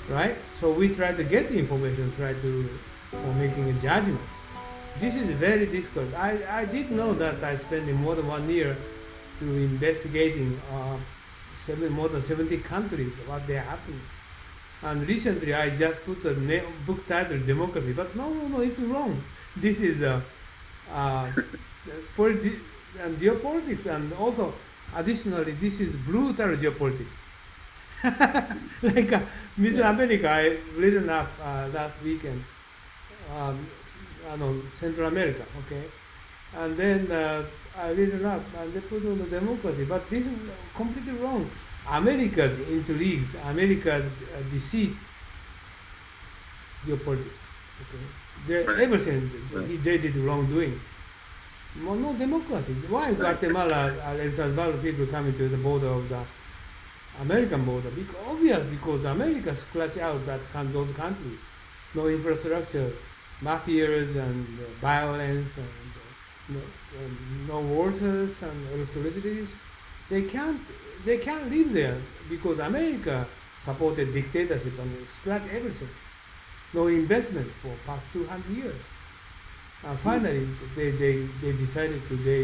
right? So we try to get the information, try to for making a judgment. This is very difficult. I did know that I spent more than 1 year to investigating more than 70 countries what they are happening. And recently I just put a book title Democracy, but no, it's wrong. This is uh, politi- and geopolitics, and also additionally this is brutal geopolitics. Like Middle Yeah. America, I written up last weekend. Um, I know Central America, okay, and then I written up and they put on the democracy, but this is completely wrong. America intrigued, America deceit geopolitics. Okay, Right. everything Right. they did wrongdoing. No democracy. Why Right. Guatemala, El Salvador people coming to the border of the American border? Because obvious, because America scratch out those countries. No infrastructure, mafias and violence and no waters and electricity. They can't they can't live there because America supported dictatorship and scratch everything. No investment for past 200 years. Mm. Finally, they decided to they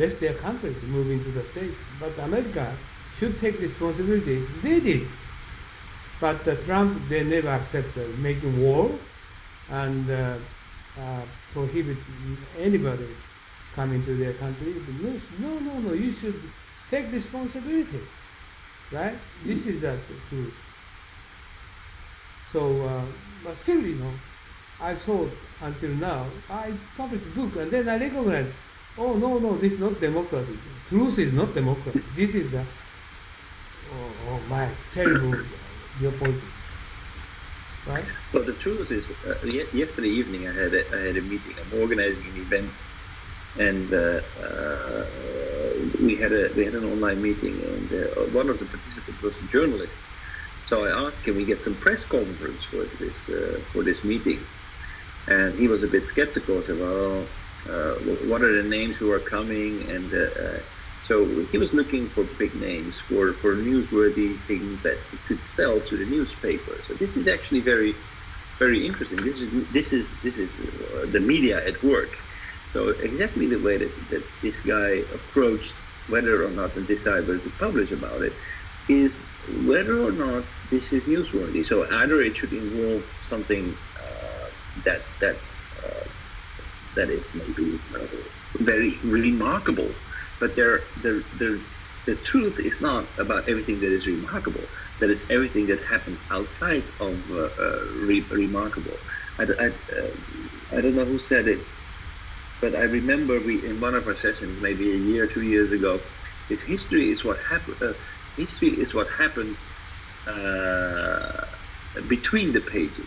left their country to move into the states. But America should take responsibility. They did, but Trump they never accepted making war and prohibit anybody coming to their country. No. You should take responsibility, right? Mm. This is the truth. So, but still, I thought until now, I published a book and then I recognized, oh no, this is not democracy. Truth is not democracy. This is my terrible geopolitics, right? Well, the truth is, yesterday evening I had a meeting. I'm organizing an event, and we had an online meeting, and one of the participants was a journalist. So I asked, can we get some press conference for this meeting? And he was a bit skeptical. Said, well, what are the names who are coming? And so he was looking for big names for newsworthy things that he could sell to the newspaper. So this is actually very, very interesting. This is the media at work. So exactly the way that this guy approached whether or not and decide whether to publish about it is whether or not this is newsworthy. So either it should involve something that that uh, that is maybe very remarkable, but the truth is not about everything that is remarkable. That is everything that happens outside of remarkable. I don't know who said it, but I remember we in one of our sessions, maybe a year, 2 years ago, is history is what happened. History is what happened uh, between the pages.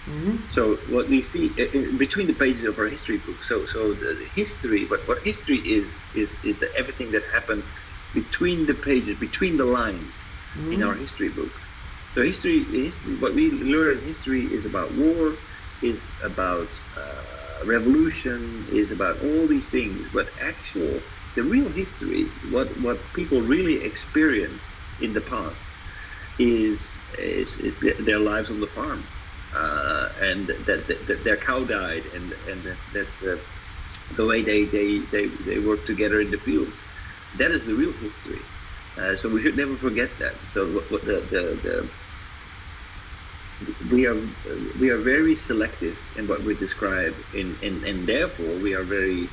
Mm-hmm. So what we see between the pages of our history book. So the history, what history is that everything that happened between the pages, between the lines in Mm-hmm. our history book. So history, what we learn in history is about war, is about revolution, is about all these things. But the real history, what people really experienced in the past, is their lives on the farm, and that their cow died, and that the way they work together in the fields. That is the real history. So we should never forget that. So what we are very selective in what we describe, and therefore we are very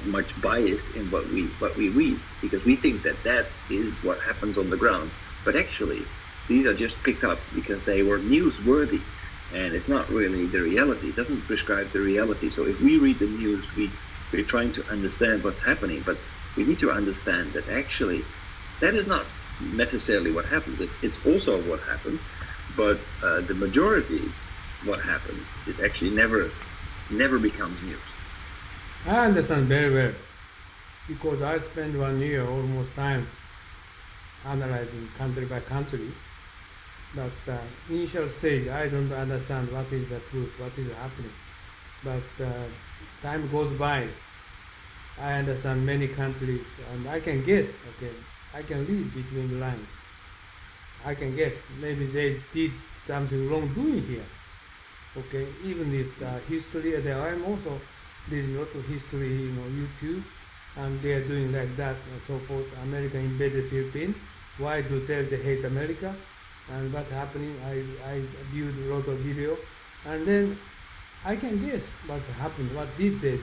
much biased in what we read, because we think that is what happens on the ground. But actually, these are just picked up because they were newsworthy, and it's not really the reality. It doesn't prescribe the reality. So if we read the news, we're trying to understand what's happening, but we need to understand that actually that is not necessarily what happened. It's also what happened, but the majority, what happened, it actually never becomes news. I understand very well because I spent 1 year almost time analyzing country by country. But initial stage, I don't understand what is the truth, what is happening. But time goes by, I understand many countries, and I can guess. Okay, I can read between the lines. I can guess maybe they did something wrongdoing here. Okay, even if history, I'm also reading a lot of history, YouTube, and they are doing like that and so forth. America invaded Philippines. Why Duterte hate America? And what happening? I viewed a lot of video, and then I can guess what's happened, what did they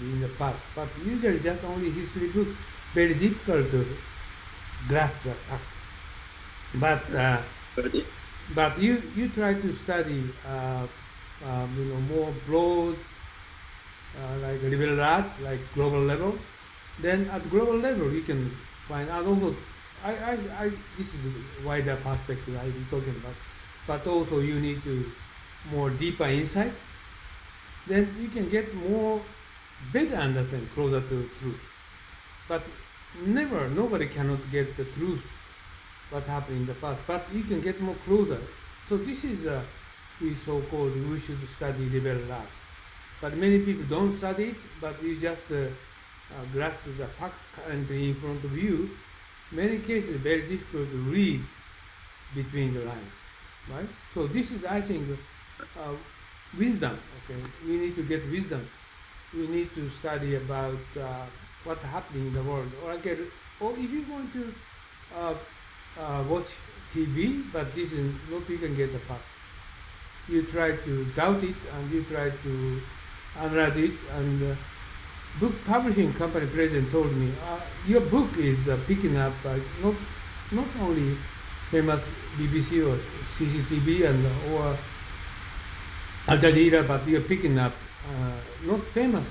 in the past. But usually just only history book, very difficult to grasp the fact. But But it, but you try to study more broad, like liberal arts, like global level. Then at global level you can find out also. I this is a wider perspective I'm talking about. But also you need to more deeper insight. Then you can get more better understand closer to truth. But nobody cannot get the truth what happened in the past, but you can get more closer. So this is we so-called we should study liberal arts. But many people don't study it, but you just grasp the fact currently in front of you. Many cases very difficult to read between the lines, right? So this is, I think, wisdom. Okay, we need to get wisdom. We need to study about what's happening in the world. Or if you're going to watch TV, but this is not you can get the fact. You try to doubt it and you try to analyze it. And book publishing company president told me, your book is picking up not only famous BBC or CCTV and or Al Jazeera, but you're picking up not famous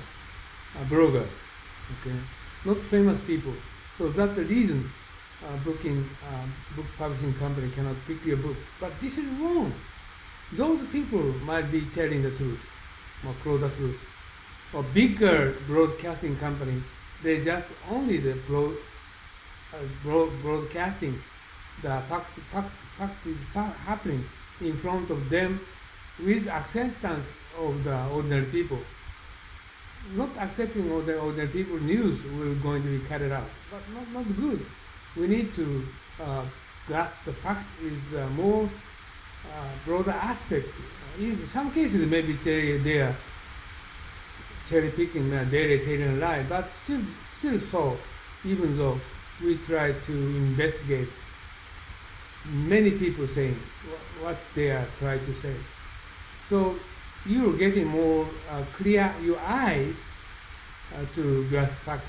blogger, okay, not famous people. So that's the reason book publishing company cannot pick your book. But this is wrong. Those people might be telling the truth, or close the truth. Or bigger broadcasting company, they just only the broadcasting the fact is happening in front of them with acceptance of the ordinary people. Not accepting of the ordinary people news will going to be carried out, but not good. We need to grasp the fact is more broader aspect. In some cases, maybe they are cherry picking daily telling lie, but still so. Even though we try to investigate, many people saying what they are trying to say. So you're getting more clear your eyes to grasp fact.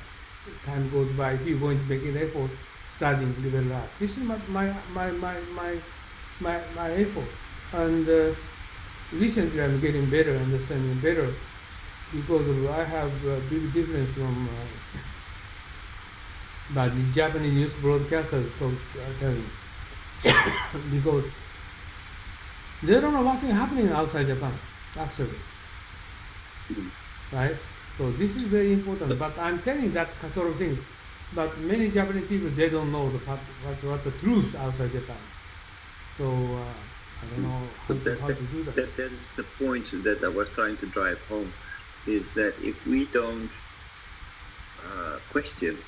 Time goes by. If you're going to make an effort studying liberal art, this is my effort. And recently, I'm getting better, understanding better, because I have a big difference from but the Japanese news broadcasters telling because they don't know what's happening outside Japan, actually. Right? So this is very important. But I'm telling that sort of things. But many Japanese people, they don't know what the truth outside Japan. So I don't know how to do that. That is the point that I was trying to drive home, is that if we don't question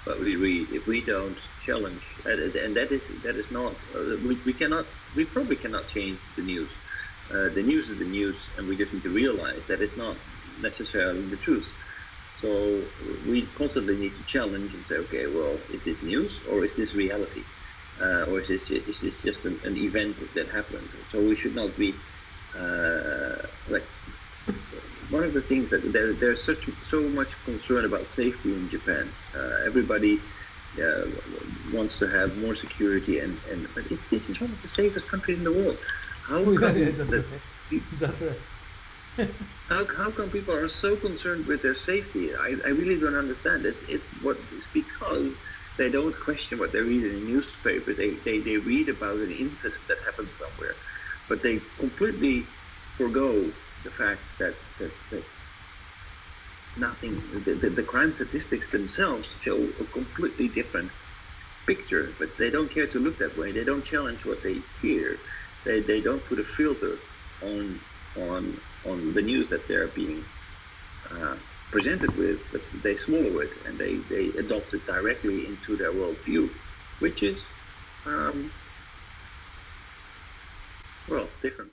what we read, if we don't challenge, and that is not, we probably cannot change the news. The news is the news, and we just need to realize that it's not necessarily the truth. So we constantly need to challenge and say, okay, well, is this news or is this reality? Or is this just an event that happened? So we should not be like, one of the things that there's so much concern about safety in Japan. Everybody wants to have more security, but this is one of the safest countries in the world. How come That's right. how come people are so concerned with their safety? I really don't understand. It's because they don't question what they read in a newspaper. They read about an incident that happened somewhere, but they completely forgo the fact that nothing. The crime statistics themselves show a completely different picture, but they don't care to look that way. They don't challenge what they hear. They don't put a filter on the news that they're being presented with, but they swallow it and they adopt it directly into their worldview, which is Well, different.